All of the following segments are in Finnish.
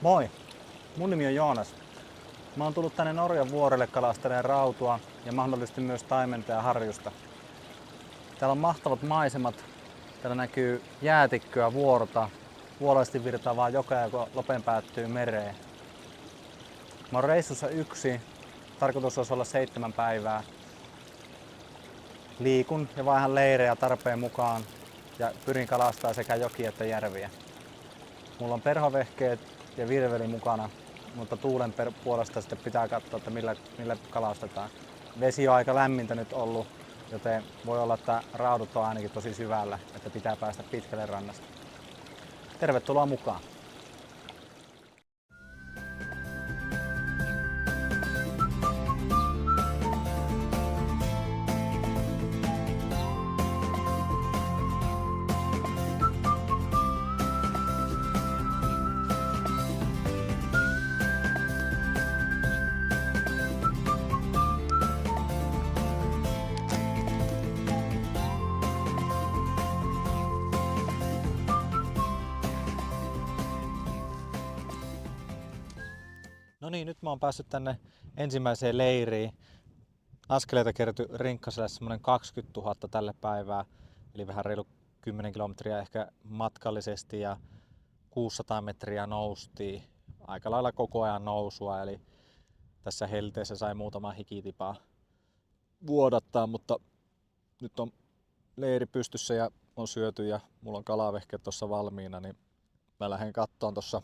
Moi, mun nimi on Joonas. Mä oon tullut tänne Norjan vuorelle kalastelemaan rautua ja mahdollisesti myös taimenta ja harjusta. Täällä on mahtavat maisemat. Täällä näkyy jäätikköä, vuorta, vuolaisesti virtaavaa jokea, joka lopen päättyy mereen. Mä oon reissussa yksin. Tarkoitus olisi olla 7 päivää. Liikun ja vaihan leirejä tarpeen mukaan ja pyrin kalastamaan sekä jokia että järviä. Mulla on perhovehkeet ja virveli mukana, mutta tuulen puolesta sitten pitää katsoa, että millä kalastetaan. Vesi on aika lämmintä nyt ollut, joten voi olla, että raudut on ainakin tosi syvällä, että pitää päästä pitkälle rannasta. Tervetuloa mukaan! No niin, nyt mä oon päässyt tänne ensimmäiseen leiriin. Askeleita kertyi Rinkkaselle semmonen 20 000 tälle päivää, eli vähän reilu 10 kilometriä ehkä matkallisesti ja 600 metriä noustiin. Aika lailla koko ajan nousua, eli tässä helteessä sai muutama hikitipaa vuodattaa, mutta nyt on leiri pystyssä ja on syöty ja mulla on kalavehkeet tuossa valmiina, niin mä lähden kattoon tuossa.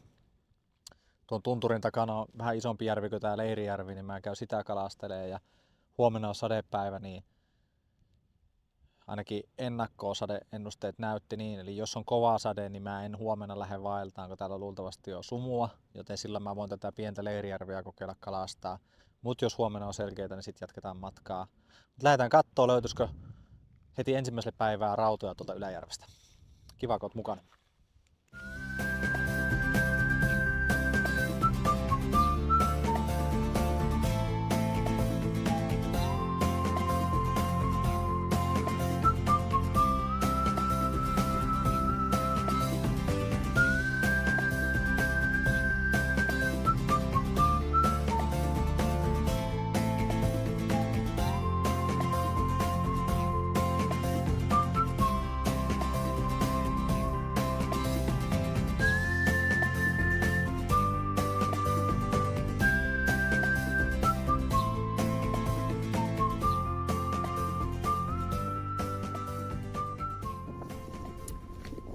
Tuon tunturin takana on vähän isompi järvi kuin tää Leirijärvi, niin mä käyn sitä kalastelemaan ja huomenna on sadepäivä, niin ainakin ennakkoon sadeennusteet näytti niin, eli jos on kova sade, niin mä en huomenna lähde vaeltaan, kun täällä luultavasti on sumua, joten sillä mä voin tätä pientä Leirijärveä kokeilla kalastaa. Mut jos huomenna on selkeitä, niin sitten jatketaan matkaa. Mut lähdetään kattoo, löytyisikö heti ensimmäiselle päivää rautoja tuolta Yläjärvestä. Kiva, kun oot mukana.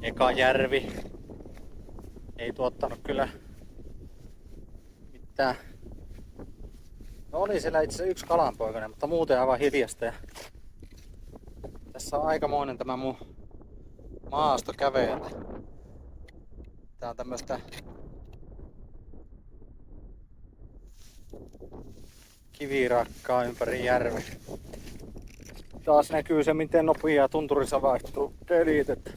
Eka järvi ei tuottanut kyllä mitään. No oli siellä itse asiassa yksi kalanpoikainen, mutta muuten aivan hiljasta. Ja tässä on aikamoinen tämä mun maasto kävellä. Tää on tämmöstä kivirakkaa ympäri järven. Taas näkyy se, miten nopeaa tunturissa vaihtuu kelit. Että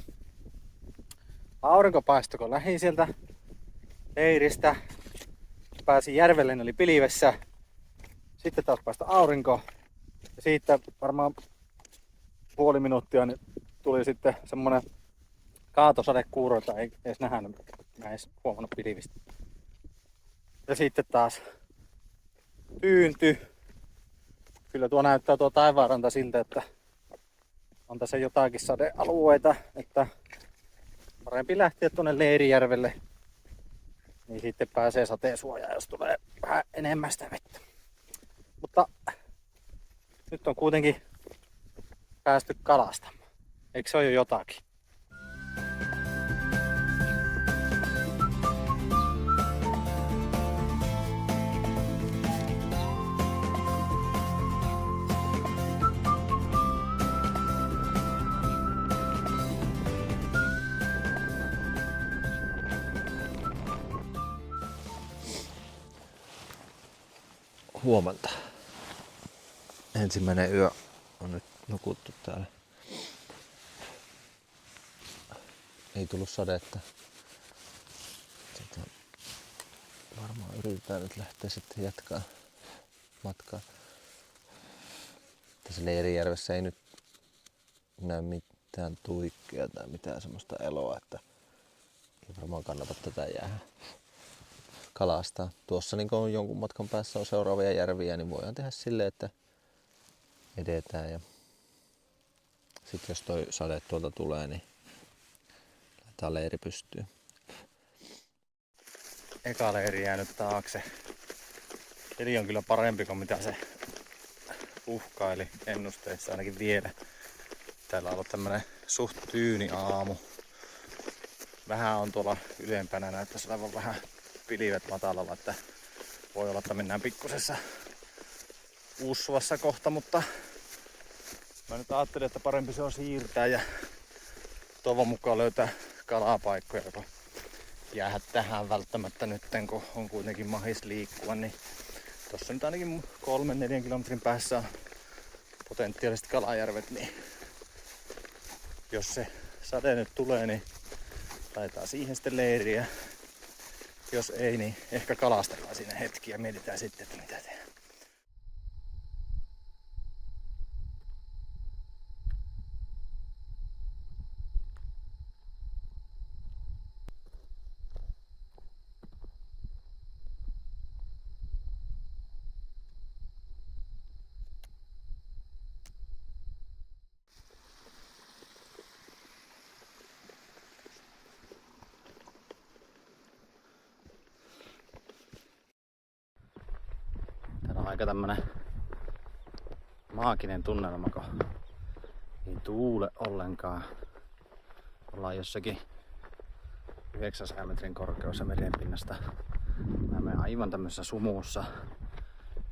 aurinko paistoi, kun lähdin sieltä leiristä. Pääsin järvelle, oli pilvessä. Sitten taas paistoi aurinko. Ja siitä varmaan puoli minuuttia niin tuli sitten semmonen kaatosadekuuro, jota ei edes nähnyt. Mä en edes huomannut pilvistä. Ja sitten taas tyynty. Kyllä tuo näyttää tuo taivaanranta siltä, että on tässä jotakin sadealueita, että parempi lähteä tuonne Leirijärvelle, niin sitten pääsee sateensuojaan, jos tulee vähän enemmän sitä vettä. Mutta nyt on kuitenkin päästy kalastamaan. Eikö se ole jo jotakin? Huomenta. Ensimmäinen yö on nyt nukuttu täällä. Ei tullut sadetta. Varmaan yritetään nyt lähteä sitten jatkaa matkaa. Tässä Leirijärvessä ei nyt näy mitään tuikkeja tai mitään semmoista eloa, että ei varmaan kannata tätä jäädä kalastaa. Tuossa niin kun jonkun matkan päässä on seuraavia järviä, niin voidaan tehdä silleen, että edetään. Ja sitten jos toi sade tuolta tulee, niin laitetaan leiri pystyyn. Eka leiri jäänyt taakse. Keli on kyllä parempi kuin mitä se uhkaili ennusteissa ainakin vielä. Täällä on ollut tämmönen suht tyyni aamu. Vähän on tuolla ylempänä, näyttäisi olevan vähän pilvet matalalla, että voi olla, että mennään pikkusessa uusuvassa kohta, mutta mä nyt ajattelin, että parempi se on siirtää ja toivon mukaan löytää kalapaikkoja, joka jäädä tähän välttämättä nyt, kun on kuitenkin mahis liikkua, niin tossa nyt ainakin 3-4 kilometrin päässä on potentiaaliset kalajärvet, niin jos se sade nyt tulee, niin laitetaan siihen sitten leiriä. Jos ei, niin ehkä kalastellaan siinä hetki ja mietitään sitten, että mitä tehdään. Täällä on aika tämmönen maaginen tunnelma, kun ei tuule ollenkaan. Ollaan jossakin 900 metrin korkeudessa merenpinnasta. Mä menen aivan tämmöisessä sumussa.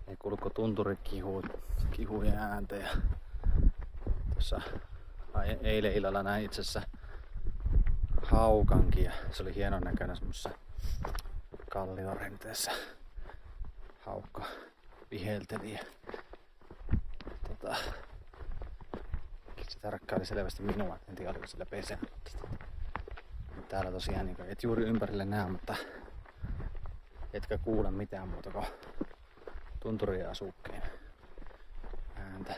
Ei kuuluko tunturit kihujen ääntä. Ja tuossa eilen illalla näin itse asiassa haukankin ja se oli hienon näköinen semmoisessa kalliorenteessä. Haukka vihelteli. Se tarkkaili selvästi minua, en tiedä oliko sillä pesää. Täällä tosiaan niin et juuri ympärille näe, mutta etkä kuule mitään muuta kuin tunturien asukkeen ääntä.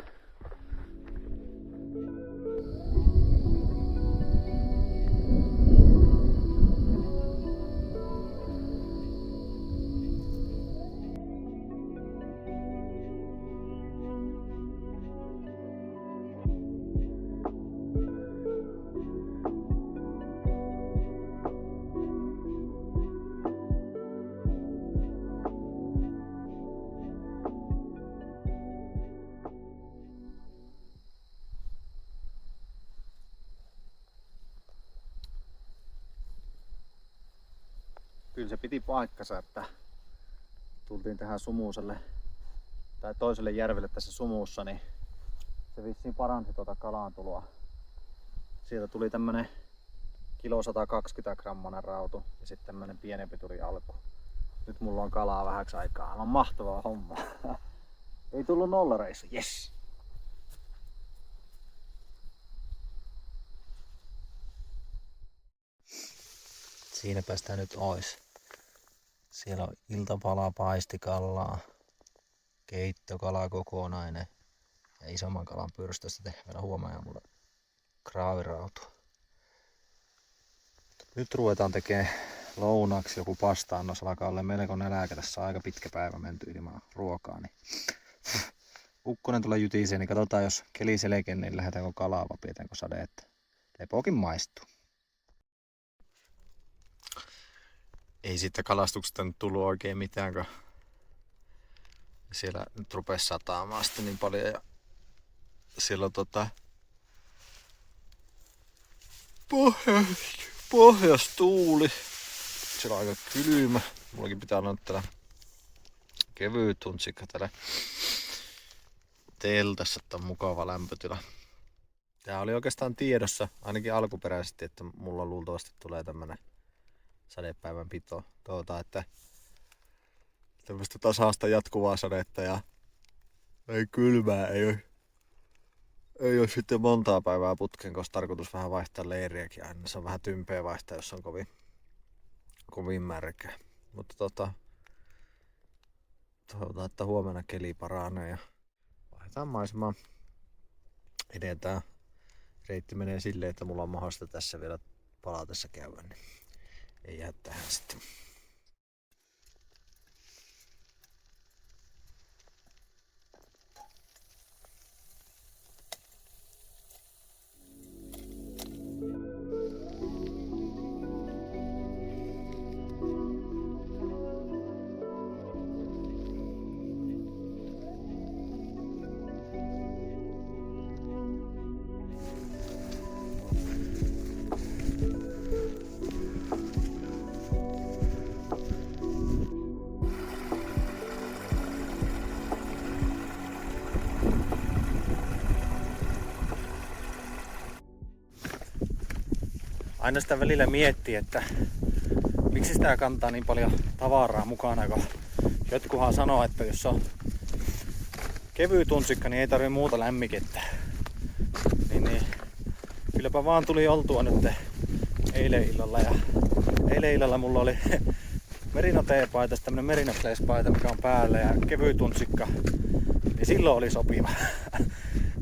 Kyllä se piti paikkansa, että tultiin tähän sumuuselle tai toiselle järvelle tässä sumuussa, niin se vissiin paransi tuota kalantuloa. Sieltä tuli tämmönen 120 grammanen rautu ja sitten tämmönen pienempi tuli alku. Nyt mulla on kalaa vähäksi aikaa. Aivan mahtavaa hommaa. Ei tullut nollareissu, yes! Siinäpä sitä nyt ois. Siellä on iltapala, paistikallaa, keittokala kokonainen ja isomman kalan pyrstöstä tehdään vielä huomenna mulle kraavirautu. Nyt ruvetaan tekemään lounaaksi joku pasta-annos, alkaa olla melko nälkä. Tässä on aika pitkä päivä menty ilman ruokaa. Niin ukkonen tulee jytiseen, niin katsotaan jos keli selkeä, niin lähdetäänkö kalaa vai pidetäänkö sade, että lepokin maistuu. Ei siitä kalastuksesta nyt tullut oikein mitään, kun siellä nyt rupesi sataamaan sitten niin paljon ja siellä on pohjastuuli. Siellä on aika kylmä. Mullakin pitää olla täällä kevyt huntsikka täällä teltassa, että on mukava lämpötila. Tää oli oikeastaan tiedossa, ainakin alkuperäisesti, että mulla luultavasti tulee tämmönen sadepäivän pito. Toivotaan, että tämmöistä tasaista jatkuvaa sadetta ja ei kylmää, ei ole sitten montaa päivää putkeen, koska tarkoitus vähän vaihtaa leiriäkin aina. Se on vähän tympeä vaihtaa, jos on kovin märkä. Mutta toivotaan, että huomenna keli paranee ja vaihdetaan maisemaa. Edetään. Reitti menee silleen, että mulla on mahdollista tässä vielä palatessa käydä, niin ei jää tähän sitten. aina sitä välillä miettii, että miksi sitä kantaa niin paljon tavaraa mukana, kun jotkuhan sanoo, että jos on kevyt tunsikka, niin ei tarvitse muuta lämmikettä. Niin, kylläpä vaan tuli oltua nyt eilen illalla. Ja eilen illalla mulla oli Merino T-paita, tämmönen Merino Place-paita, mikä on päällä, ja kevyt tunsikka. Niin silloin oli sopiva.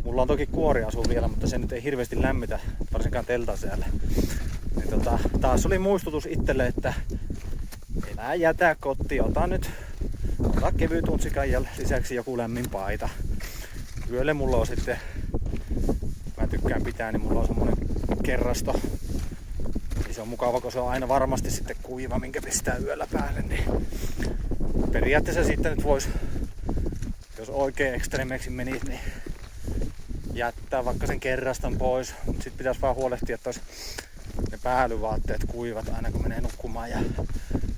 Mulla on toki kuoriasu vielä, mutta se nyt ei hirveästi lämmitä, varsinkaan teltasäällä. Niin taas oli muistutus itselle, että enää jätä kotiin, ota kevyt tunsikan ja lisäksi joku lämmin paita. Yölle mulla on sitten, mä tykkään pitää, niin mulla on semmonen kerrasto. Niin se on mukava, kun se on aina varmasti sitten kuiva, minkä pistää yöllä päälle. Niin periaatteessa sitten nyt vois, jos oikein ekstremeksi menisi, niin jättää vaikka sen kerraston pois. Mut sit pitäis vaan huolehtia, että olisi ne päällyvaatteet kuivat aina kun menee nukkumaan, ja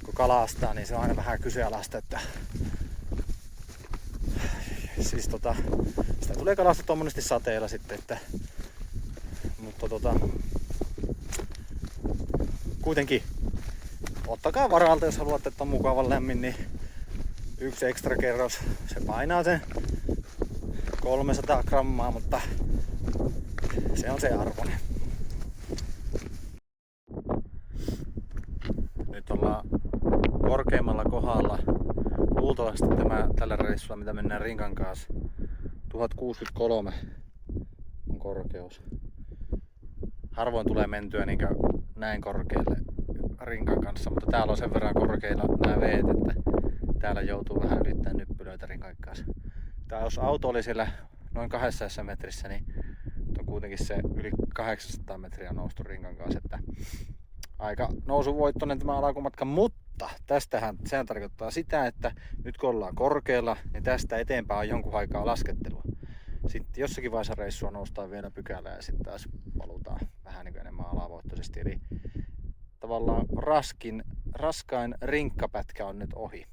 kun kalastaa, niin se on aina vähän kyseenalaista, että siis sitä tulee kalastettua monesti sateella sitten, että mutta kuitenkin ottakaa varalta, jos haluatte, että on mukavan lämmin, niin yksi ekstra kerros, se painaa sen 300 grammaa, mutta se on se arvoinen. Nyt ollaan korkeimmalla kohdalla. Luultavasti tällä reissulla, mitä mennään Rinkan kanssa, 1063 on korkeus. Harvoin tulee mentyä niin näin korkealle Rinkan kanssa, mutta täällä on sen verran korkeilla nämä veet, että täällä joutuu vähän ylittämään nyppylöitä Rinkan kanssa. Tai jos auto oli siellä noin 200 metrissä, niin on kuitenkin se yli 800 metriä noustu Rinkan kanssa, että aika nousuvoittoinen tämä alkumatka, mutta tästähän sehän tarkoittaa sitä, että nyt kun ollaan korkealla, niin tästä eteenpäin on jonkun aikaa laskettelua. Sitten jossakin vaiheessa reissua noustaan vielä pykälää ja sitten taas valutaan vähän niin kuin enemmän alavoittoisesti. Eli tavallaan raskain rinkkapätkä on nyt ohi.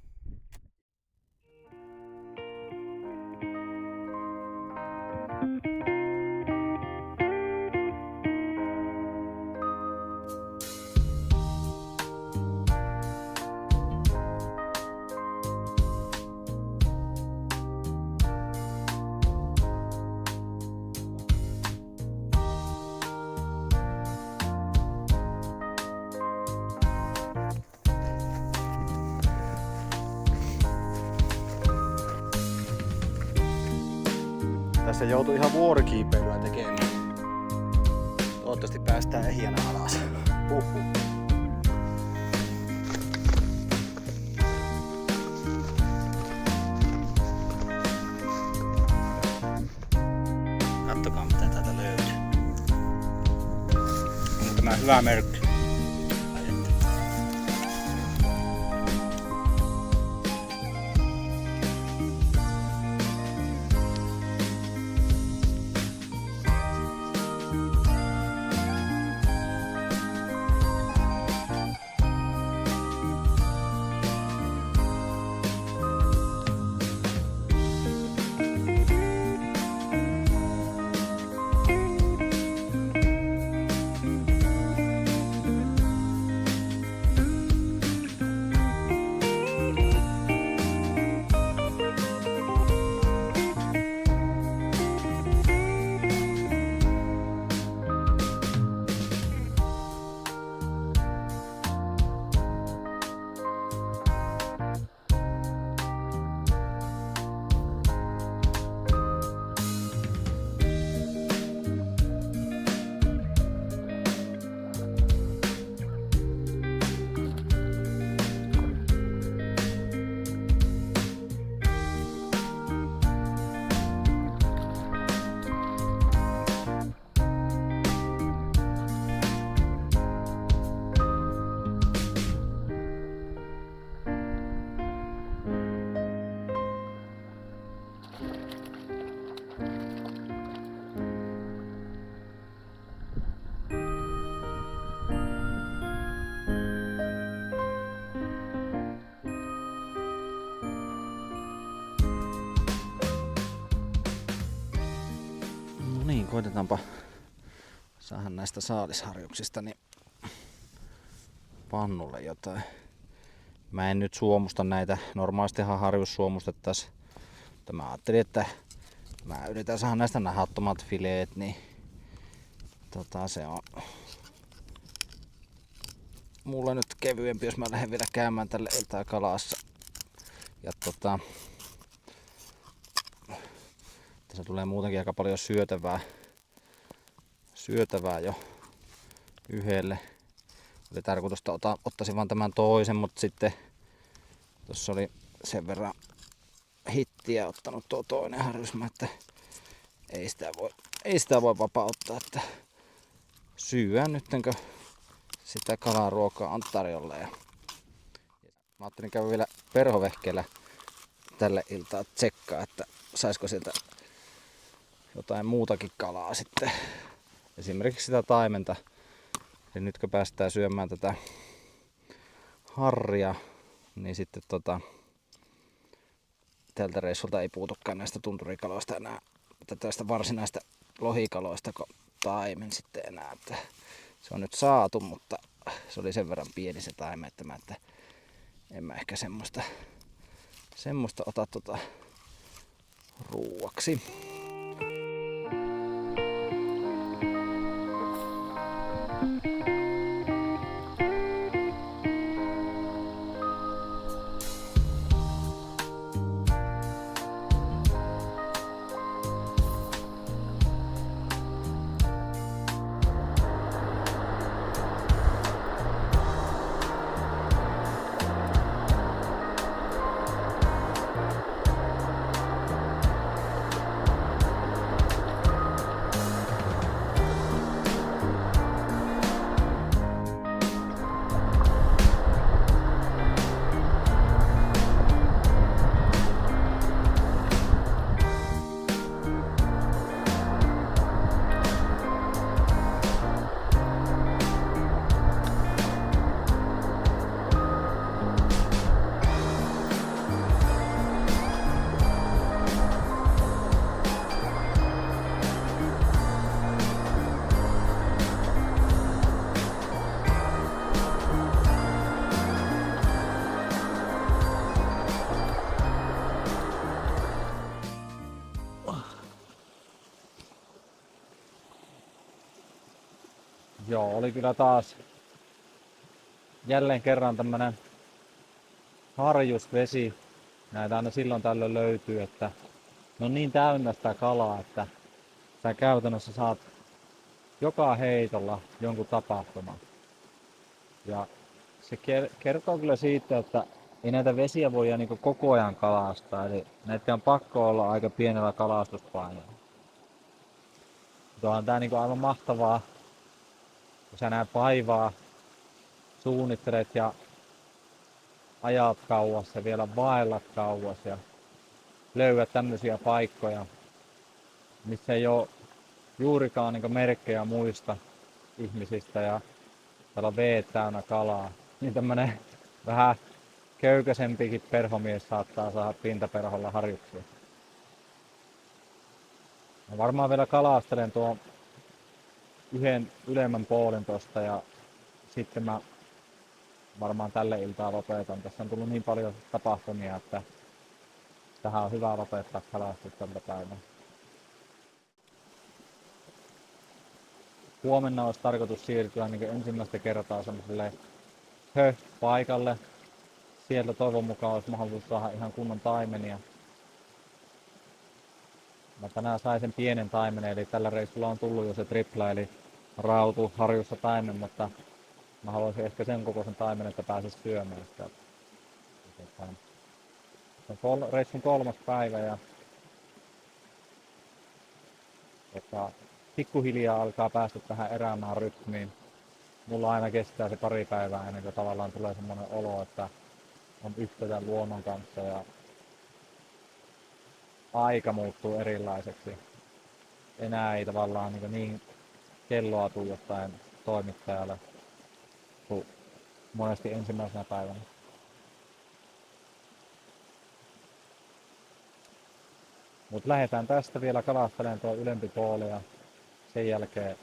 Tässä joutuu ihan vuorikiipeilyä tekemään. Toivottavasti päästään ehjänä alas. Kattokaa mitä täältä löytyy. On tämä hyvä merkki. Koitetaanpa saada näistä saalisharjuksista niin pannulle jotain. Mä en nyt suomusta näitä. Normaalistihan harjus suomustettais. Mutta mä ajattelin, että mä yritän saada näistä nahattomat fileet, niin se on mulla nyt kevyempi, jos mä lähden vielä käymään tälle iltaa kalassa. Ja tässä tulee muutenkin aika paljon syötävää jo yhdelle. Oli tarkoitus, että ottaisin vaan tämän toisen, mutta sitten tuossa oli sen verran hittiä ottanut tuo toinen harjusma, että ei sitä voi vapauttaa, että syödään nyttenkö sitä kalaruokaa on tarjolla. Ja mä ajattelin käydä vielä perhovehkeellä tälle iltaa tsekkaa, että saisiko sieltä jotain muutakin kalaa sitten. Esimerkiksi sitä taimenta. Eli nyt kun päästään syömään tätä harria, niin sitten tältä reissulta ei puutukaan näistä tunturikaloista enää, tästä varsinaista lohikaloista taimen sitten enää. Että se on nyt saatu, mutta se oli sen verran pieni se taime, että en mä ehkä semmoista ota ruuaksi. Joo, oli kyllä taas jälleen kerran tämmönen harjusvesi. Näitä aina silloin tällöin löytyy, että ne on niin täynnä sitä kalaa, että sä käytännössä saat joka heitolla jonkun tapahtuman. Ja se kertoo kyllä siitä, että ei näitä vesiä voi niinku koko ajan kalastaa, eli näitä on pakko olla aika pienellä kalastuspainolla. Mutta on tää niinku aivan mahtavaa, kun sä näet vaivaa, suunnittelet ja ajat kauas ja vielä vaellat kauas ja löydät tämmöisiä paikkoja, missä ei ole juurikaan niinku merkkejä muista ihmisistä ja täällä on veet täynnä kalaa. Niin tämmönen vähän köykäisempikin perhomies saattaa saada pintaperholla harjuksia. Mä varmaan vielä kalastelen tuon yhden ylemmän poolin tosta ja sitten mä varmaan tälle iltaa lopetan. Tässä on tullut niin paljon tapahtumia, että tähän on hyvä lopettaa kalastus tältä päivänä. Huomenna olisi tarkoitus siirtyä niin ensimmäistä kertaa semmoiselle paikalle. Sieltä toivon mukaan olisi mahdollisuus saada ihan kunnon taimenia. Mä tänään sain sen pienen taimenen, eli tällä reissulla on tullut jo se tripla, eli rautu harjussa taimen, mutta mä haluaisin ehkä sen kokoisen taimen, että pääsis syömään sitä. Se on reissun 3. päivä ja pikkuhiljaa alkaa päästä tähän erämaan rytmiin. Mulla aina kestää se pari päivää ennen kuin tavallaan tulee semmoinen olo, että on yhteyttä luonnon kanssa ja aika muuttuu erilaiseksi. Enää ei tavallaan niin kelloa tuijottaen toimittajalle kuin monesti ensimmäisenä päivänä. Mut lähdetään tästä vielä kalastelemaan tuo ylempi puoli ja sen jälkeen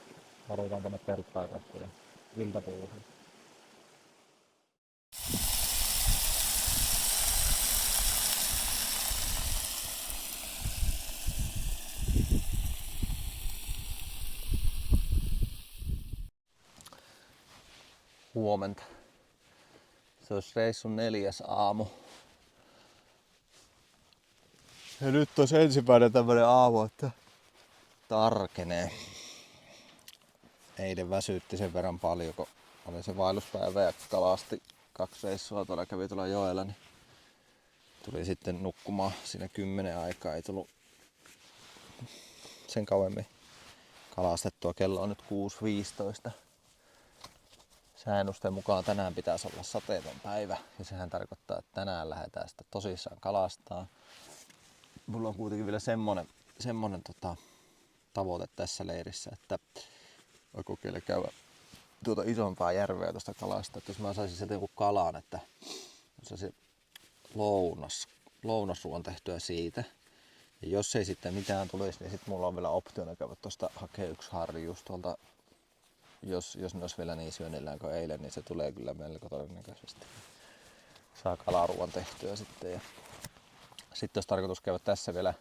valutaan tonne telttaan ja iltapuuhun. huomenta. Se olisi reissun 4. aamu. Ja nyt on ensimmäinen tämmönen aamu, että tarkenee. Eilen väsytti sen verran paljon, kun oli se vaelluspäivä ja kalasti 2 reissua tuolla, kävi tuolla joella, niin tuli sitten nukkumaan siinä 10 aikaa. Ei tullut sen kauemmin kalastettua. Kello on nyt 6.15. Säännösten mukaan tänään pitäisi olla sateeton päivä ja sehän tarkoittaa, että tänään lähdetään sitä tosissaan kalastaa. Mulla on kuitenkin vielä semmonen tavoite tässä leirissä, että mä kokeilen käydä tuota isompaa järveä tuosta kalasta, että jos mä saisin sieltä joku kalan, että se lounasruoan tehtyä siitä. Ja jos ei sitten mitään tulisi, niin sitten mulla on vielä optiona käydä tuosta hakea 1 harjus tuolta. Jos ne olisi vielä niin syönnillään kuin eilen, niin se tulee kyllä melko todennäköisesti. Saa kalaruoan tehtyä sitten. Ja sitten olisi tarkoitus käydä tässä vielä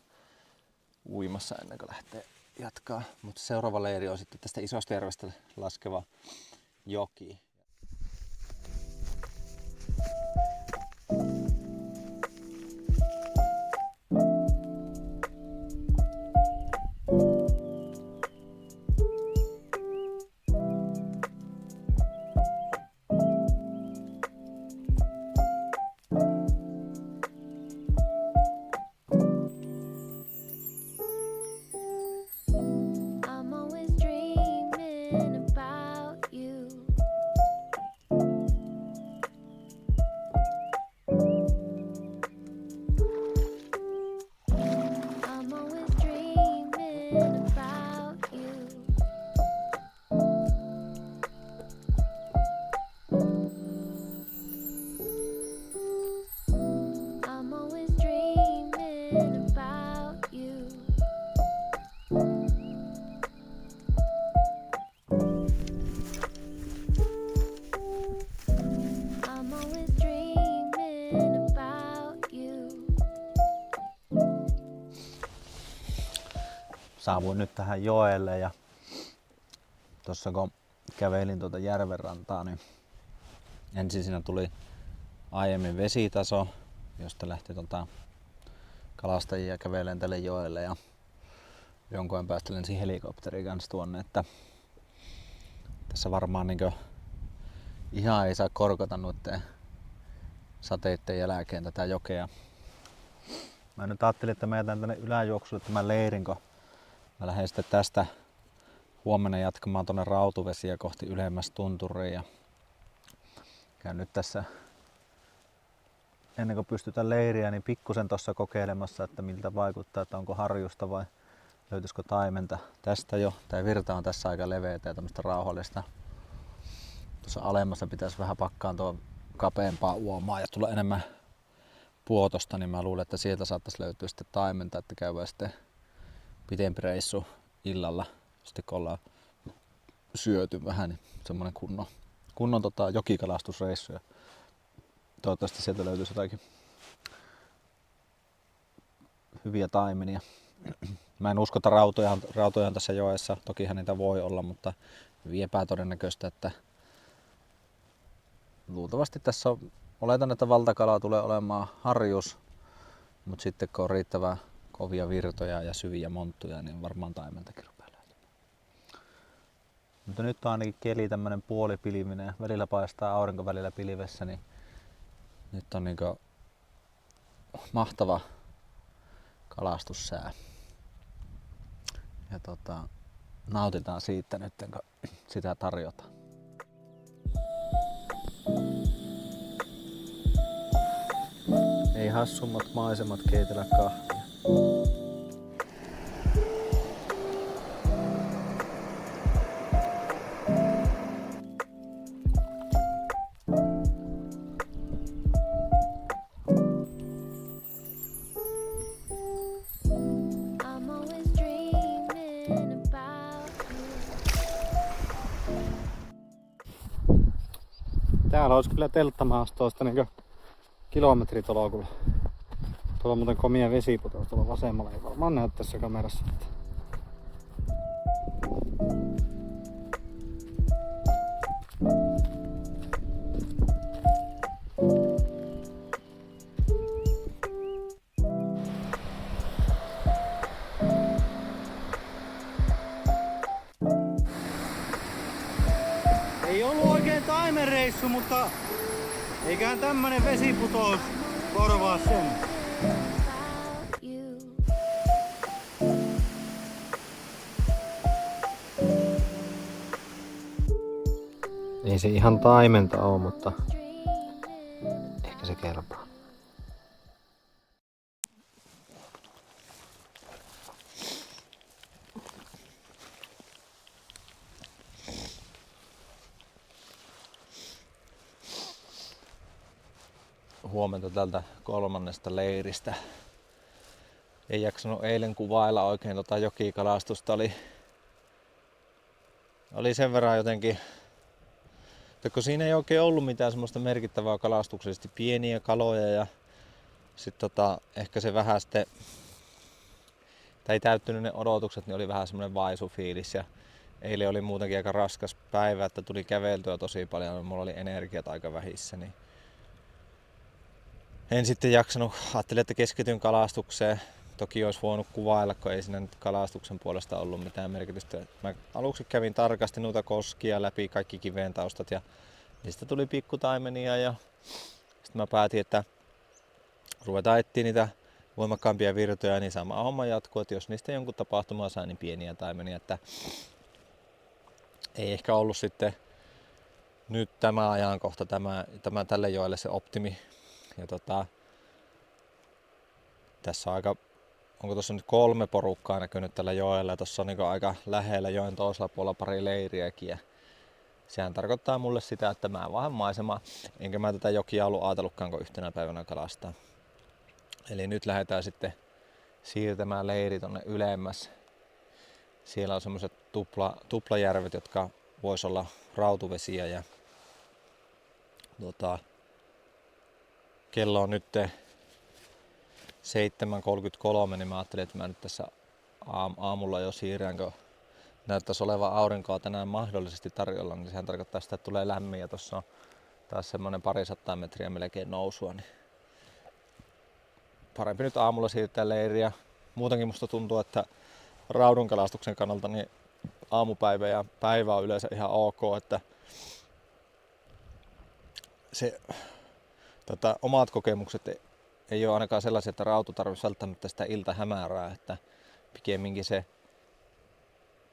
uimassa ennen kuin lähtee jatkaa. Mutta seuraava leiri on sitten tästä isosta järvestä laskeva joki. Saavuin nyt tähän joelle ja tuossa kun kävelin tuota järvenrantaa, niin ensin siinä tuli aiemmin vesitaso, josta lähti kalastajia kävelemään tälle joelle ja jonkun ajan päästä lensin helikopterin kanssa tuonne, että tässä varmaan niin ihan ei saa korkata noiden sateitten jälkeen tätä jokea. Mä nyt ajattelin, että mä jätän tänne yläjuoksulle tämän leirin, kun mä lähden sitten tästä huomenna jatkamaan tuonne Rautuvesiä kohti ylemmäs tunturiin ja käyn nyt tässä ennen kuin pystytään leiriä, niin pikkusen tuossa kokeilemassa, että miltä vaikuttaa, että onko harjusta vai löytyisikö taimenta. Tästä jo, tää virta on tässä aika leveätä ja tämmöistä rauhallista. Tuossa alemmassa pitäisi vähän pakkaantua kapeampaa uomaa ja tulla enemmän puotosta, niin mä luulen, että sieltä saattaisi löytyä sitten taimenta, että käydään sitten pitempi reissu illalla, sitten kun ollaan syöty vähän, niin semmonen kunnon jokikalastusreissu ja toivottavasti sieltä löytyisi jotakin hyviä taimenia. Mä en usko, että rautoja on tässä joessa, tokihan niitä voi olla, mutta hyvin epätodennäköistä, että luultavasti tässä on, oletan, että valtakala tulee olemaan harjus, mutta sitten kun on riittävän kovia virtoja ja syviä monttuja, niin varmaan taimentakin rupeaa löytymään. Mutta nyt on ainakin keli tämmönen puolipilvinen, välillä paistaa aurinko, välillä pilvessä, niin nyt on niinku mahtava kalastussää. Ja nautitaan siitä nyt, kun sitä tarjotaan. Ei hassummat maisemat keitellä kahvia. Täällä olisi kyllä telttamaastoista niin kilometritolokulla. Tuolla on muuten komia vesiputos tuolla vasemmalla, ei varmaan näy tässä kamerassa. reissu, mutta eiköhän tämmönen vesiputous korvaa sen. Ei se ihan taimenta oo, mutta ehkä se kelpaa. Huomenta tältä 3. leiristä. Ei jaksanut eilen kuvailla oikein jokikalastusta. Oli sen verran jotenkin, että kun siinä ei oikein ollut mitään semmoista merkittävää kalastuksellisesti, pieniä kaloja ja sitten ehkä se vähän sitten, tai ei täyttynyt ne odotukset, niin oli vähän semmoinen vaisufiilis ja eilen oli muutenkin aika raskas päivä, että tuli käveltyä tosi paljon, mulla oli energiat aika vähissä, niin en sitten jaksanut, ajattelin, että keskityn kalastukseen. Toki olisi voinut kuvailla, kun ei siinä nyt kalastuksen puolesta ollut mitään merkitystä. Mä aluksi kävin tarkasti noita koskia läpi, kaikki kiveen taustat ja niistä tuli pikkutaimenia ja sitten mä päätin, että ruvetaan etsiä niitä voimakkaampia virtoja, niin sama homma jatkuu, että jos niistä jonkun tapahtumaa saa, niin pieniä taimenia, että ei ehkä ollut sitten nyt tämä ajankohta, tämä tälle joelle se optimi. Ja tässä on onko tuossa nyt 3 porukkaa näkynyt tällä joella ja tuossa on niin aika lähellä joen toisella puolella pari leiriäkin ja sehän tarkoittaa mulle sitä, että mä vähän maisema, enkä mä tätä jokia ollut ajatellutkaan kun yhtenä päivänä kalastaa. Eli nyt lähdetään sitten siirtämään leiri tonne ylemmäs. Siellä on semmoset tuplajärvet, jotka vois olla rautuvesiä ja kello on nyt 7.33, niin mä ajattelin, että mä nyt tässä aamulla jo siirrän, kun näyttäisi olevan aurinkoa tänään mahdollisesti tarjolla, niin sehän tarkoittaa sitä, että tulee lämmin ja tuossa on taas semmonen 200 metriä melkein nousua, niin parempi nyt aamulla siirtää leiriä. Muutenkin musta tuntuu, että raudunkalastuksen kannalta niin aamupäivä ja päivä on yleensä ihan ok, että se omat kokemukset ei ole ainakaan sellaisia, että rautu tarvitsisi välttämättä sitä iltahämärää, että pikemminkin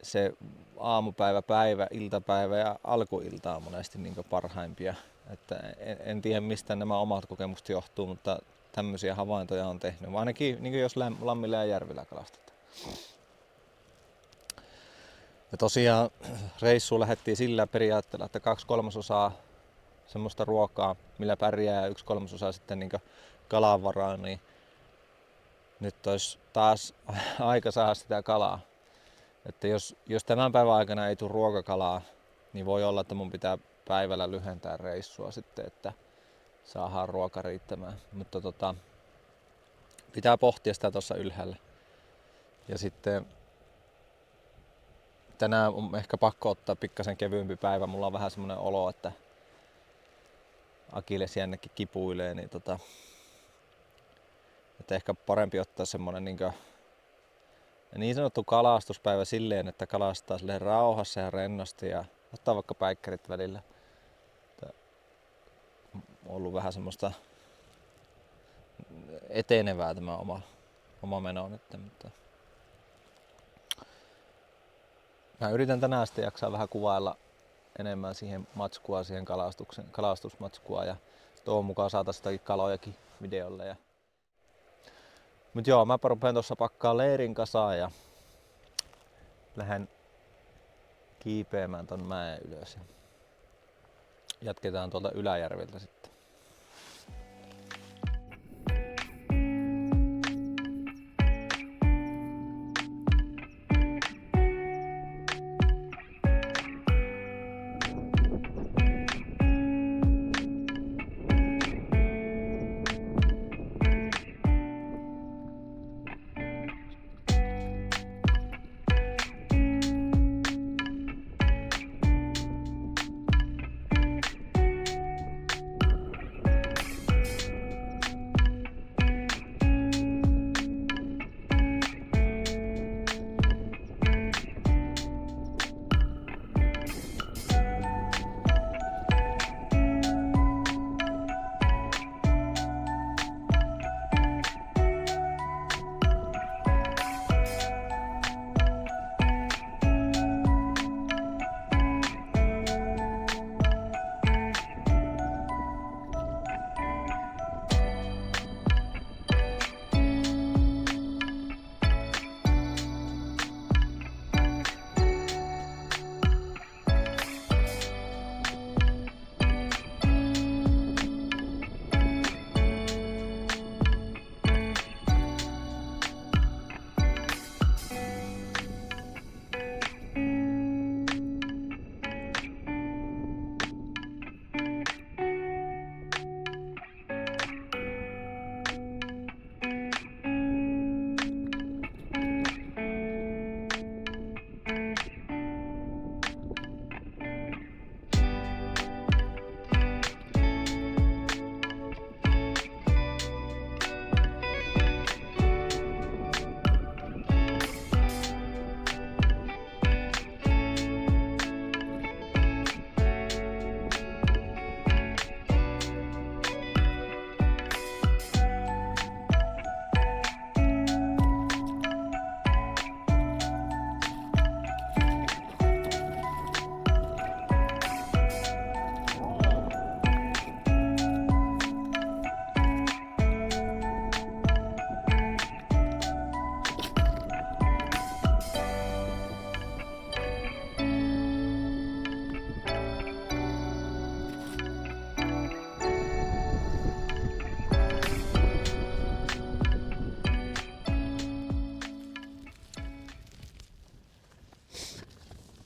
se aamupäivä, päivä, iltapäivä ja alkuilta on monesti niin parhaimpia. Että en tiedä mistä nämä omat kokemukset johtuu, mutta tämmöisiä havaintoja on tehnyt. Ainakin niin jos lammilla ja järvillä kalastetaan. Ja tosiaan reissuun lähdettiin sillä periaatteella, että 2/3 semmoista ruokaa, millä pärjää ja 1/3 sitten niin kalan varaan, niin nyt olisi taas aika saada sitä kalaa. Että jos tämän päivän aikana ei tule ruokakalaa, niin voi olla, että mun pitää päivällä lyhentää reissua sitten, että saadaan ruoka riittämään. Mutta pitää pohtia sitä tuossa ylhäällä. Ja sitten tänään on ehkä pakko ottaa pikkasen kevyempi päivä. Mulla on vähän semmoinen olo, että akillesjännekin kipuilee, niin että ehkä parempi ottaa semmonen niin sanottu kalastuspäivä silleen, että kalastaa silleen rauhassa ja rennosti ja ottaa vaikka päikkärit välillä. On ollut vähän semmoista etenevää tämä oma meno nyt, mutta mä yritän tänään sitten jaksaa vähän kuvailla enemmän siihen matskua, siihen kalastusmatskua ja tuon mukaan saataisiin kalojakin videolle. Mut joo, mä rupean tuossa pakkaa leirin kasaan ja lähden kiipeämään ton mäen ylös. Jatketaan tuolta Yläjärveltä sitten.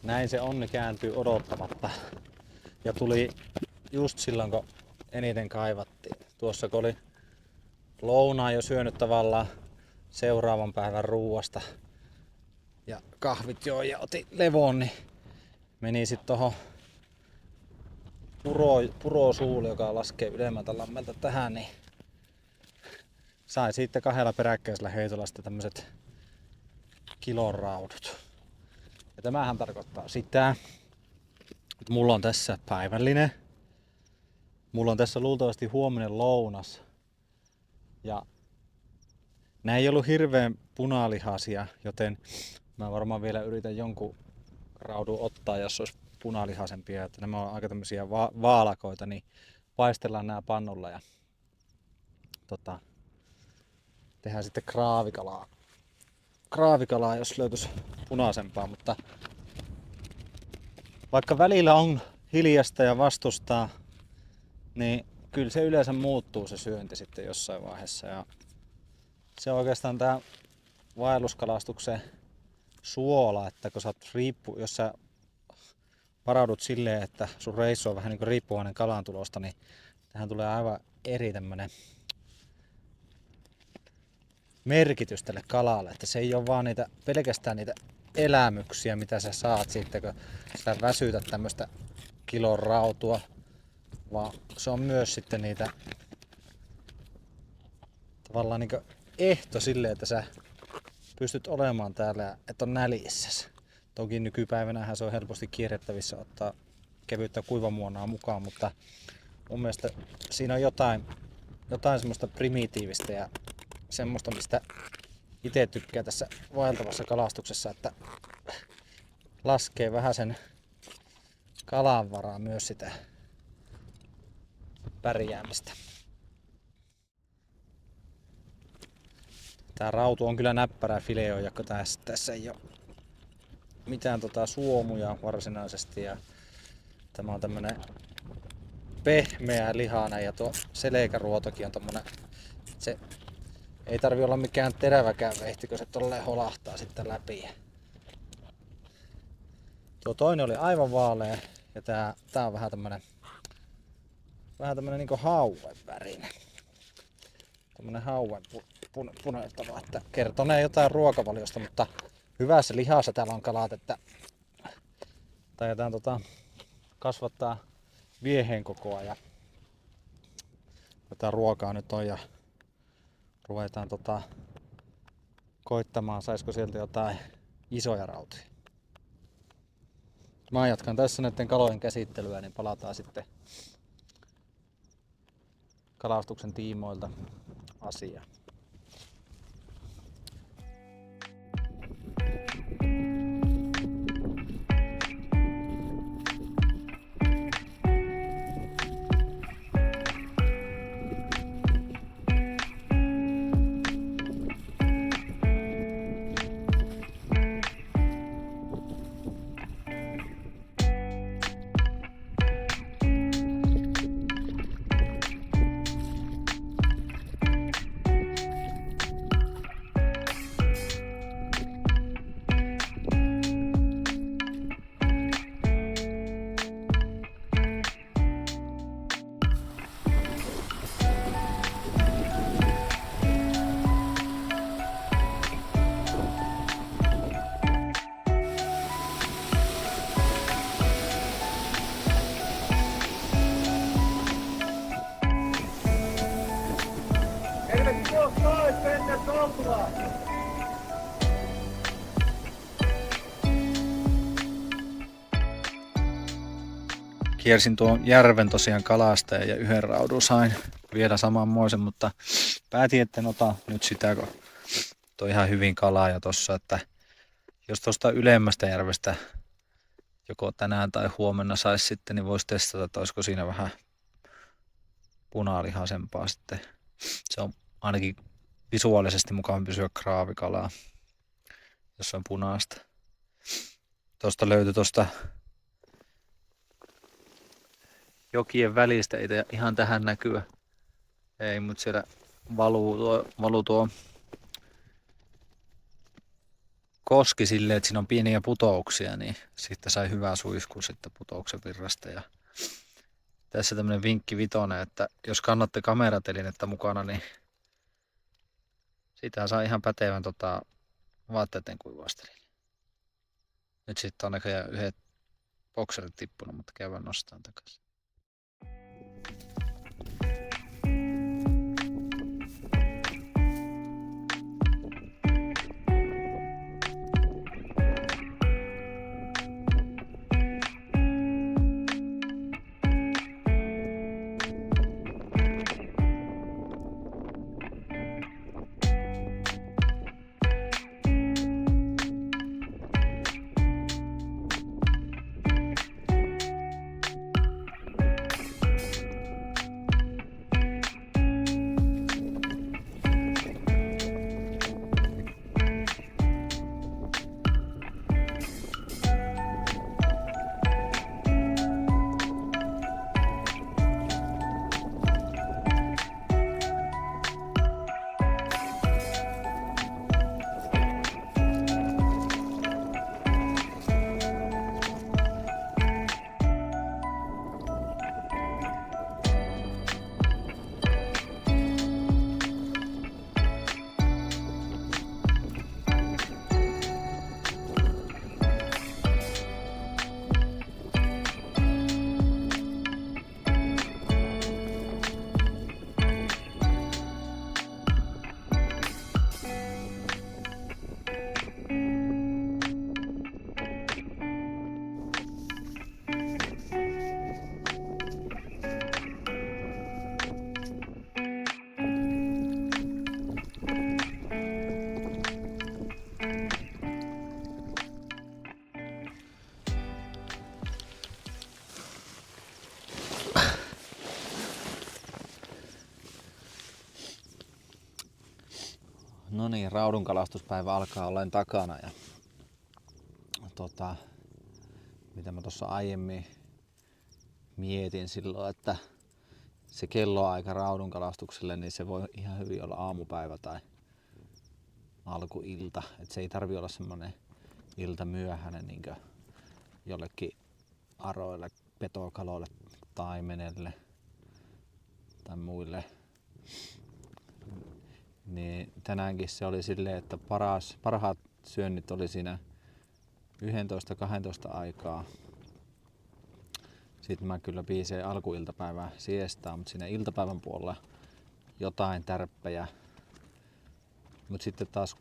näin se onni kääntyy odottamatta. Ja tuli just silloin, kun eniten kaivattiin. Tuossa kun oli lounaan jo syönyt tavallaan seuraavan päivän ruuasta ja kahvit joi ja otin levon, niin meni sit tohon purosuulle, joka laskee ylemmältä lammelta tähän, niin sai sitten 2 peräkkäisellä heitolla sitten tämmöset kilon raudut. Ja tämähän tarkoittaa sitä, että mulla on tässä päivällinen. Mulla on tässä luultavasti huominen lounas. Ja nää ei ollut hirveän punalihaisia, joten mä varmaan vielä yritän jonkun raudun ottaa, jos olisi punalihaisempia. Että nämä on aika tämmöisiä vaalakoita, niin paistellaan nää pannulla ja tehdään sitten kraavikalaa, jos löytyisi punaisempaa, mutta vaikka välillä on hiljasta ja vastustaa, niin kyllä se yleensä muuttuu se syönti sitten jossain vaiheessa. Ja se on oikeastaan tää vaelluskalastuksen suola, että kun sä oot jos sä varaudut silleen, että sun reissu on vähän niin kuin riippuvainen kalantulosta, niin tähän tulee aivan eri tämmönen merkitys tälle kalalle, että se ei ole vaan pelkästään niitä elämyksiä, mitä sä saat sitten, kun sä väsytät tämmöstä kilon rautua, vaan se on myös sitten niitä tavallaan niin kuin ehto sille, että sä pystyt olemaan täällä, että on näljissä. Toki nykypäivänähän se on helposti kierrettävissä ottaa kevyttä kuivamuonaa mukaan, mutta mun mielestä siinä on jotain semmoista primitiivistä ja semmoista, mistä itse tykkää tässä vaeltavassa kalastuksessa, että laskee vähän sen kalan varaan myös sitä pärjäämistä. Tää rautu on kyllä näppärä fileoja, kun tässä ei ole mitään suomuja varsinaisesti ja tämä on tämmönen pehmeä lihainen ja tuo selkäruotokin on tommonen, se ei tarvi olla mikään teräväkään vehti, kun se tolleen holahtaa sitten läpi. Tuo toinen oli aivan vaalea ja tää on vähän tämmönen niinku hauen värinen. Tämmönen hauen punertava, että kertonee jotain ruokavaliosta, mutta hyvässä lihassa täällä on kalat, että taidetaan kasvattaa vieheen kokoa ja tätä ruokaa nyt on ja ruvetaan koittamaan, saisiko sieltä jotain isoja rautia. Mä jatkan tässä näiden kalojen käsittelyä, niin palataan sitten kalastuksen tiimoilta asiaan. Kiersin tuon järven tosiaan kalasta ja yhden raudun sain vielä samanmoisen, mutta päätin, että en ota nyt sitä, kun toi ihan hyvin kalaa jo tossa, että jos tuosta ylemmästä järvestä joko tänään tai huomenna saisi sitten, niin voisi testata, että olisiko siinä vähän punalihaisempaa sitten. Se on ainakin visuaalisesti mukaan pysyä kraavikalaa, jos on punaista. Tuosta löytyi tuosta jokien välistä, ei ihan tähän näkyä. Ei, mutta siellä valuu tuo koski silleen, että siinä on pieniä putouksia, niin sitten sai hyvää suihkua sitten putouksen virrasta. Ja tässä tämmönen vinkki vitonen, että jos kannatte kameratelinettä mukana, niin siitä saa ihan pätevän vaatteiden kuivaustelineen. Nyt sitten on näköjään yhdet bokserit tippunut, mutta käydään nostamaan takaisin. No niin, raudunkalastuspäivä alkaa olleen takana ja mitä mä tuossa aiemmin mietin silloin, että se kelloaika raudunkalastukselle, niin se voi ihan hyvin olla aamupäivä tai alkuilta. Et se ei tarvi olla semmonen ilta myöhäinen niin jollekin aroille, petokaloille, taimenelle tai muille. Niin tänäänkin se oli silleen, että parhaat syönnit oli siinä 11-12 aikaa. Sitten mä kyllä piiseen alkuiltapäivää siestaa, mutta siinä iltapäivän puolella jotain tärppejä. Mutta sitten taas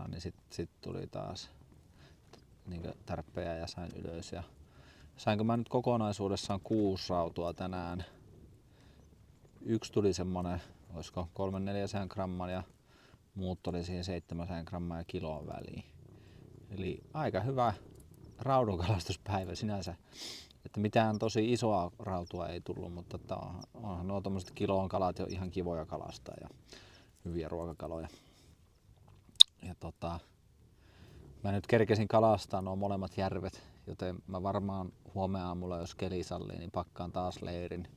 6-8 niin sit tuli taas niin tärppejä ja sain ylös. Ja sainko mä nyt kokonaisuudessaan 6 rautua tänään. Yksi tuli semmonen, olisiko 300-400 gramman ja muut oli siihen 700 grammaa ja kiloon väliin. Eli aika hyvä raudunkalastuspäivä sinänsä. Että mitään tosi isoa rautua ei tullut, mutta onhan nuo tommoset kilon kalat jo ihan kivoja kalastaa ja hyviä ruokakaloja. Ja mä nyt kerkesin kalastaa nuo molemmat järvet, joten mä varmaan huomenna aamulla, jos keli sallii, niin pakkaan taas leirin.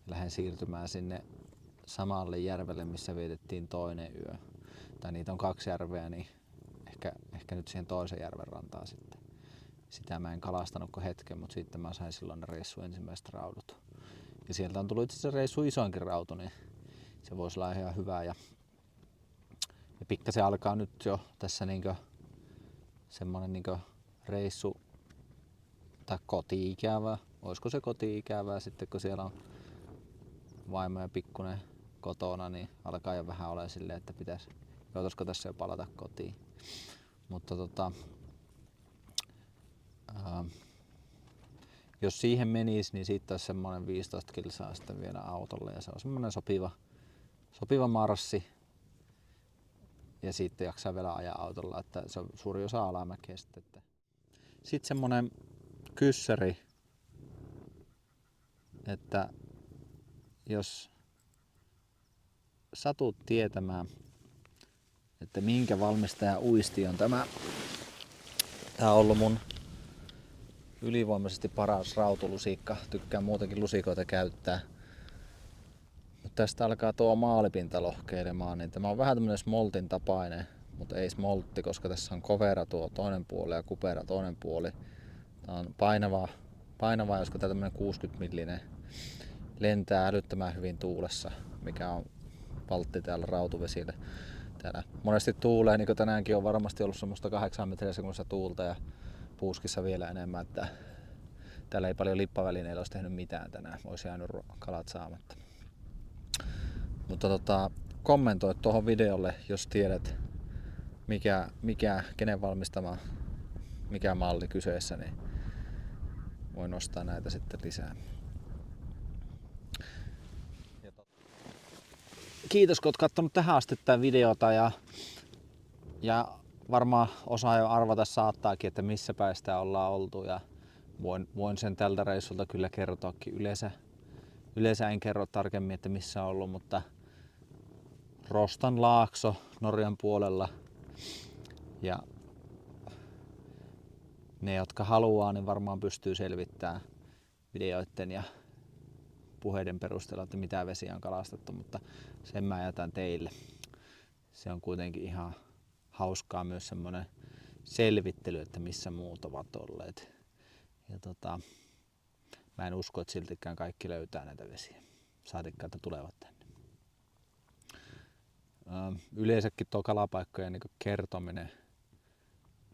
Lähden siirtymään sinne samalle järvelle, missä vietettiin toinen yö. Tai niitä on 2 järveä, niin ehkä nyt siihen toisen järven rantaan sitten. Sitä mä en kalastanut kuin hetken, mutta sitten mä sain silloin ne reissun ensimmäiset raudut. Ja sieltä on tullut itse asiassa reissu isoinkin rautu, niin se voisi olla ihan hyvä. Ja pikkasen alkaa nyt jo tässä niinkö semmonen niinkö reissu tai koti-ikävää. Olisiko se koti-ikävää sitten, kun siellä on vaimo ja pikkunen kotona, niin alkaa jo vähän olla silleen, että joutuisiko tässä jo palata kotiin. Mutta jos siihen menisi, niin siitä olisi semmoinen 15 kilsaa sitten vielä autolle ja se on semmoinen sopiva marssi. Ja sitten jaksaa vielä ajaa autolla, että se on suuri osa alamäkeä sitten. Sitten semmoinen kyssäri, että jos satut tietämään, että minkä valmistaja uisti on tämä on ollut mun ylivoimaisesti paras rautulusikka. Tykkään muutenkin lusikoita käyttää. Mutta tästä alkaa tuo maalipinta lohkeilemaan, niin tämä on vähän tämmönen smoltin tapainen mutta ei smoltti, koska tässä on kovera tuo toinen puoli ja kupera toinen puoli. Tää on painava, josko tää tämmönen 60 millinen lentää älyttömän hyvin tuulessa, mikä on valtti täällä rautuvesillä. Täällä monesti tuulee, niin kuin tänäänkin on varmasti ollut semmoista 8 metriä sekunnissa tuulta ja puuskissa vielä enemmän, että täällä ei paljon lippavälineillä olisi tehnyt mitään tänään, olisi jäänyt kalat saamatta. Mutta kommentoi tuohon videolle, jos tiedät kenen valmistama, mikä malli kyseessä, niin voin nostaa näitä sitten lisää. Kiitos kun oot katsonut tähän asti tätä videota ja varmaan osaa jo arvata saattaakin, että missä päin sitä ollaan oltu ja voin sen tältä reissulta kyllä kertoakin. Yleensä en kerro tarkemmin, että missä on ollut, mutta Rostan laakso Norjan puolella ja ne, jotka haluaa, niin varmaan pystyy selvittämään videoiden ja puheiden perusteella, että mitä vesiä on kalastettu, mutta sen mä jätän teille. Se on kuitenkin ihan hauskaa myös semmoinen selvittely, että missä muut ovat olleet. Ja mä en usko, että siltikään kaikki löytää näitä vesiä. Saatikkaan, että tulevat tänne. Yleensäkin tuo kalapaikkojen niin kertominen,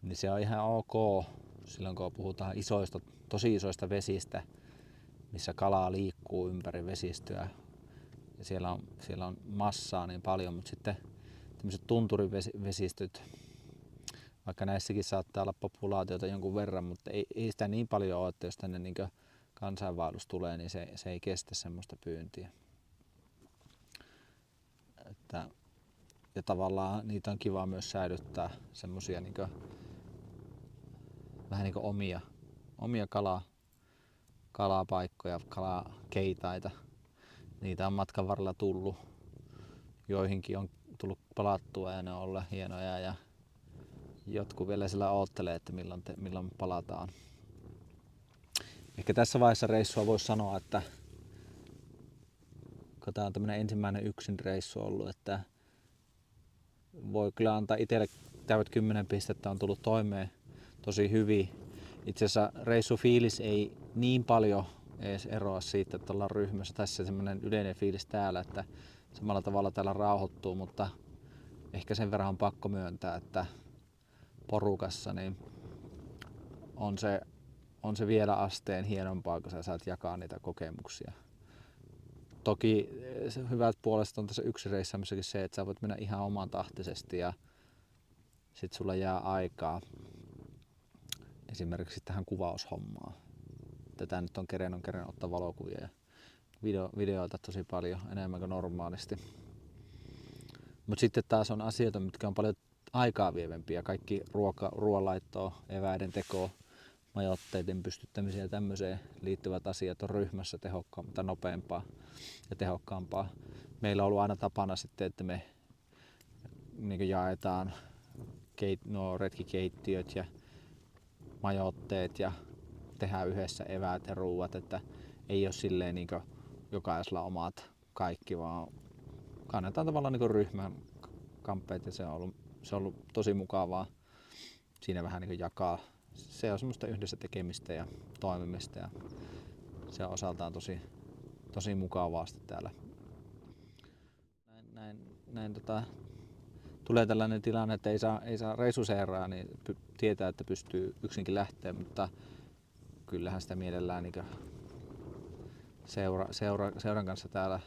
niin se on ihan ok silloin, kun puhutaan tosi isoista vesistä, missä kalaa liikkuu ympäri vesistöä. Ja siellä on massaa niin paljon, mutta sitten tämmöiset tunturivesistöt, vaikka näissäkin saattaa olla populaatiota jonkun verran, mutta ei sitä niin paljon ole, että jos tänne niin kansainvaellus tulee, niin se ei kestä semmoista pyyntiä. Ja tavallaan niitä on kiva myös säilyttää semmosia vähän niin kuin omia kalapaikkoja, kalakeitaita. Niitä on matkan varrella tullut. Joihinkin on tullut palattua ja ne on ollut hienoja ja jotkut vielä sillä oottelee, että milloin palataan. Ehkä tässä vaiheessa reissua voisi sanoa, että kun tää on tämmönen ensimmäinen yksin reissu ollut, että voi kyllä antaa itselle täydet 10 pistettä, on tullut toimeen tosi hyvin. Itse asiassa reissufiilis ei niin paljon edes eroa siitä, että ollaan ryhmässä. Tässä semmoinen yleinen fiilis täällä, että samalla tavalla täällä rauhoittuu, mutta ehkä sen verran on pakko myöntää, että porukassa niin on se vielä asteen hienompaa, kun sä saat jakaa niitä kokemuksia. Toki hyvät puolesta on tässä yksin reissaamissakin se, että sä voit mennä ihan oman tahtisesti ja sit sulla jää aikaa esimerkiksi tähän kuvaushommaan. Tätä nyt on kerennyt ottaa valokuvia ja videoita tosi paljon enemmän kuin normaalisti. Mutta sitten taas on asioita, mitkä on paljon aikaa vievempiä. Kaikki ruoanlaittoa, eväiden tekoa, majoitteiden pystyttämiseen ja tämmöiseen liittyvät asiat on ryhmässä nopeampaa ja tehokkaampaa. Meillä on ollut aina tapana sitten, että me niin jaetaan retkikeittiöt ja majoitteet ja tehdään yhdessä eväät ja ruuat, että ei ole silleen niin jokaisella omat kaikki, vaan kannetaan tavallaan niin ryhmän kamppeet ja se on ollut tosi mukavaa siinä vähän niin jakaa. Se on semmoista yhdessä tekemistä ja toimimista ja se on osaltaan tosi mukavaa täällä. Näin tulee tällainen tilanne, että ei saa reissuseeraa, niin tietää, että pystyy yksinkin lähteä, mutta kyllähän sitä mielellään niin seuran kanssa täällä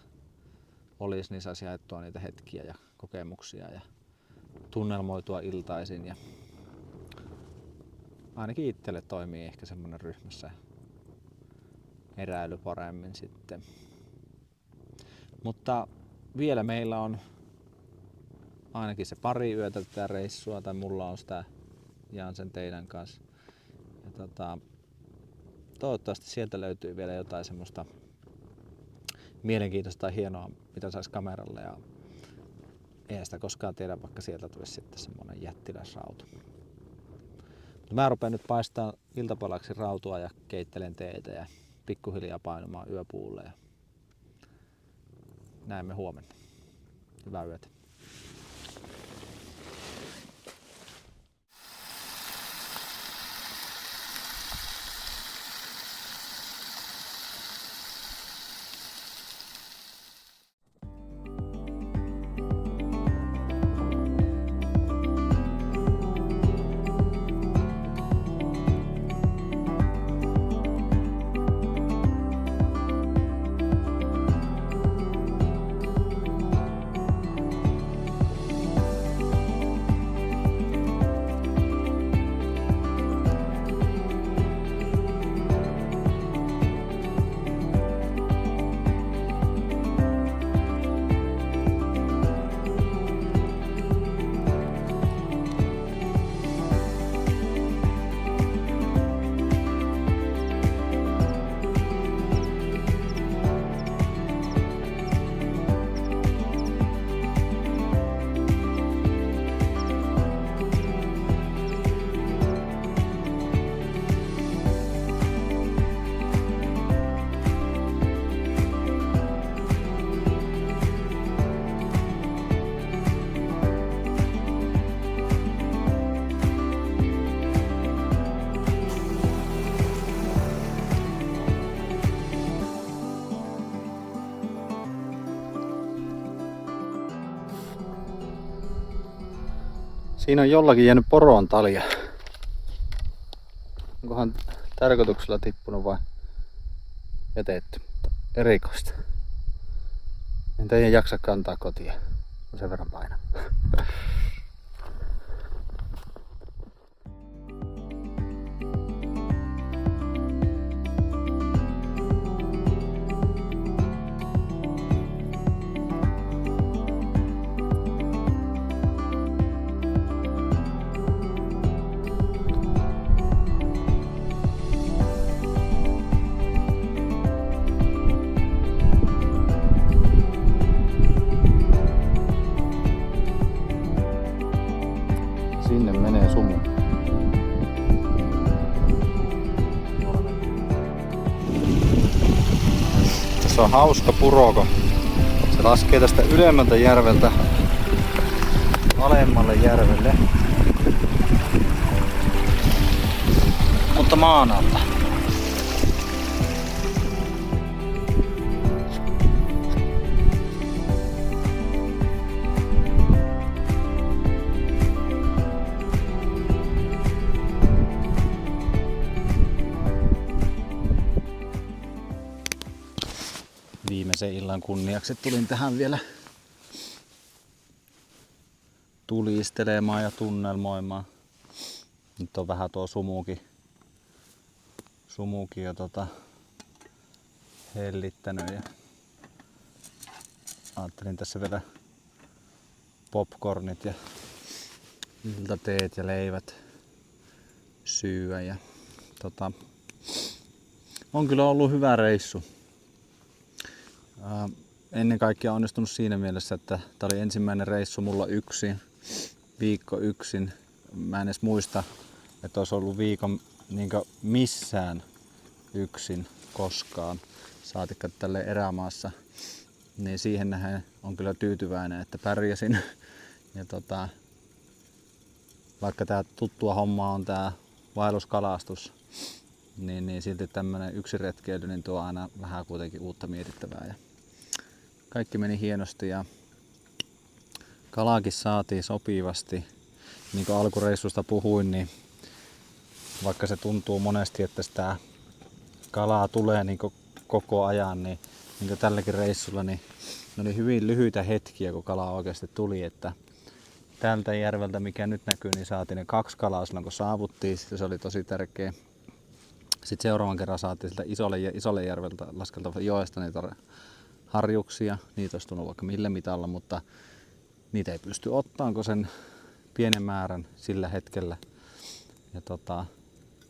olisi, niin saisi jaettua niitä hetkiä ja kokemuksia ja tunnelmoitua iltaisin. Ja ainakin itselle toimii ehkä semmoinen ryhmässä eräily paremmin sitten. Mutta vielä meillä on ainakin se pari yötä tätä reissua, tai mulla on sitä, jaan sen teidän kanssa. Ja toivottavasti sieltä löytyy vielä jotain semmoista mielenkiintoista tai hienoa, mitä saisi kameralle. Ja eihän sitä koskaan tiedä, vaikka sieltä tulisi sitten semmoinen jättiläisrautu. Mutta mä rupean nyt paistaa iltapalaksi rautua ja keittelen teetä ja pikkuhiljaa painumaan yöpuulle. Ja näemme huomenna. Hyvää yötä. Siinä on jollakin jäänyt poron talia. Onkohan tarkoituksella tippunut vai jätetty? Erikoista. En teidän jaksa kantaa kotia. On sen verran paina. Sinne menee sumu. Tässä on hauska puroko. Se laskee tästä ylemmältä järveltä alemmalle järvelle. Mutta maan alla. Viimeisen illan kunniaksi tulin tähän vielä tulistelemaan ja tunnelmoimaan. Nyt on vähän tuo sumuki ja hellittänyt ja ajattelin tässä vielä popcornit ja iltateet ja leivät syyä ja on kyllä ollut hyvä reissu. Ennen kaikkea onnistunut siinä mielessä, että tää oli ensimmäinen reissu mulla yksin, viikko yksin. Mä en edes muista, että olisi ollut viikon missään yksin koskaan, saatikka tälle erämaassa. Niin siihen nähden on kyllä tyytyväinen, että pärjäsin. Ja vaikka tää tuttua homma on tää vaelluskalastus, niin silti tämmönen yksi retkeily niin tuo aina vähän kuitenkin uutta mietittävää. Ja kaikki meni hienosti ja kalaakin saatiin sopivasti. Niin kuin alkureissusta puhuin, niin vaikka se tuntuu monesti, että sitä kalaa tulee niin koko ajan, niin kuin tälläkin reissulla, niin ne oli hyvin lyhyitä hetkiä, kun kalaa oikeasti tuli. Että tältä järveltä, mikä nyt näkyy, niin saatiin ne 2 kalaa silloin, kun saavuttiin. Se oli tosi tärkeä. Sitten seuraavan kerran saatiin siltä isolle järveltä laskeltava joesta niitä harjuksia. Niitä olisi tullut vaikka millä mitalla, mutta niitä ei pysty ottamaan kuin sen pienen määrän sillä hetkellä. Ja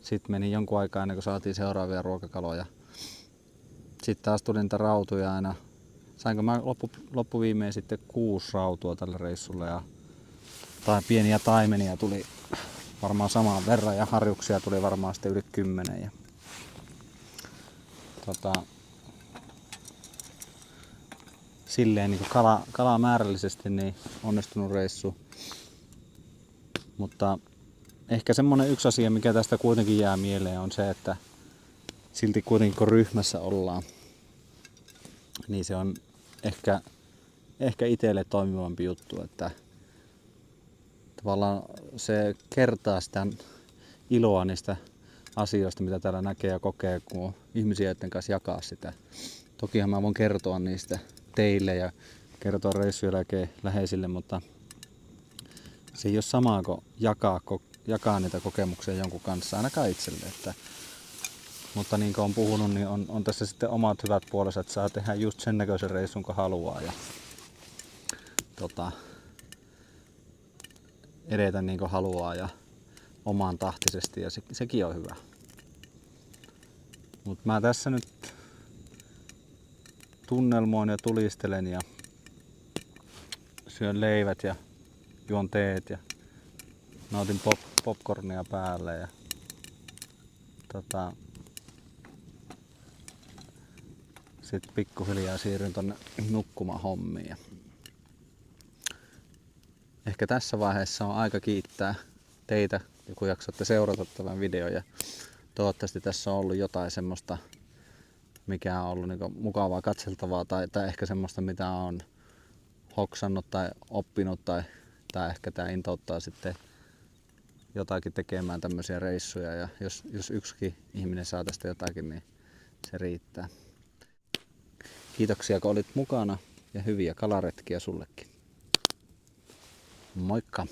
sitten meni jonkun aikaa ennen kuin saatiin seuraavia ruokakaloja. Sitten taas tuli niitä rautuja aina. Sainko mä loppuviimein sitten 6 rautua tällä reissulla ja pieniä taimenia tuli varmaan samaan verran ja harjuksia tuli varmaan sitten yli 10. Ja silleen niin kalaa määrällisesti niin onnistunut reissu. Mutta ehkä semmonen yksi asia, mikä tästä kuitenkin jää mieleen, on se, että silti kuitenkin kun ryhmässä ollaan, niin se on ehkä itselle toimivampi juttu, että tavallaan se kertaa sitä iloa niistä asioista, mitä täällä näkee ja kokee, kun on ihmisiä, joiden kanssa jakaa sitä. Tokihan mä voin kertoa niistä teille ja kertoa reissujen jälkeen läheisille, mutta se ei ole samaa kuin jakaa niitä kokemuksia jonkun kanssa, ainakaan itselle. Mutta niin kuin on puhunut, niin on tässä sitten omat hyvät puolensa, että saa tehdä just sen näköisen reissun, kun haluaa. Ja edetä niin kuin haluaa ja omaan tahtisesti ja sekin on hyvä. Mutta mä tässä nyt tunnelmoin ja tulistelen ja syön leivät ja juon teet ja nautin popcornia päälle ja sitten pikkuhiljaa siirryn tonne nukkumaan hommiin. Ehkä tässä vaiheessa on aika kiittää teitä, kun jaksatte seurata tämän videon ja toivottavasti tässä on ollut jotain semmoista, mikä on ollut niinku mukavaa katseltavaa tai ehkä semmoista, mitä on hoksannut tai oppinut tai ehkä tää intouttaa sitten jotakin tekemään tämmöisiä reissuja ja jos yksikin ihminen saa tästä jotakin, niin se riittää. Kiitoksia kun olit mukana ja hyviä kalaretkiä sullekin. Moikka!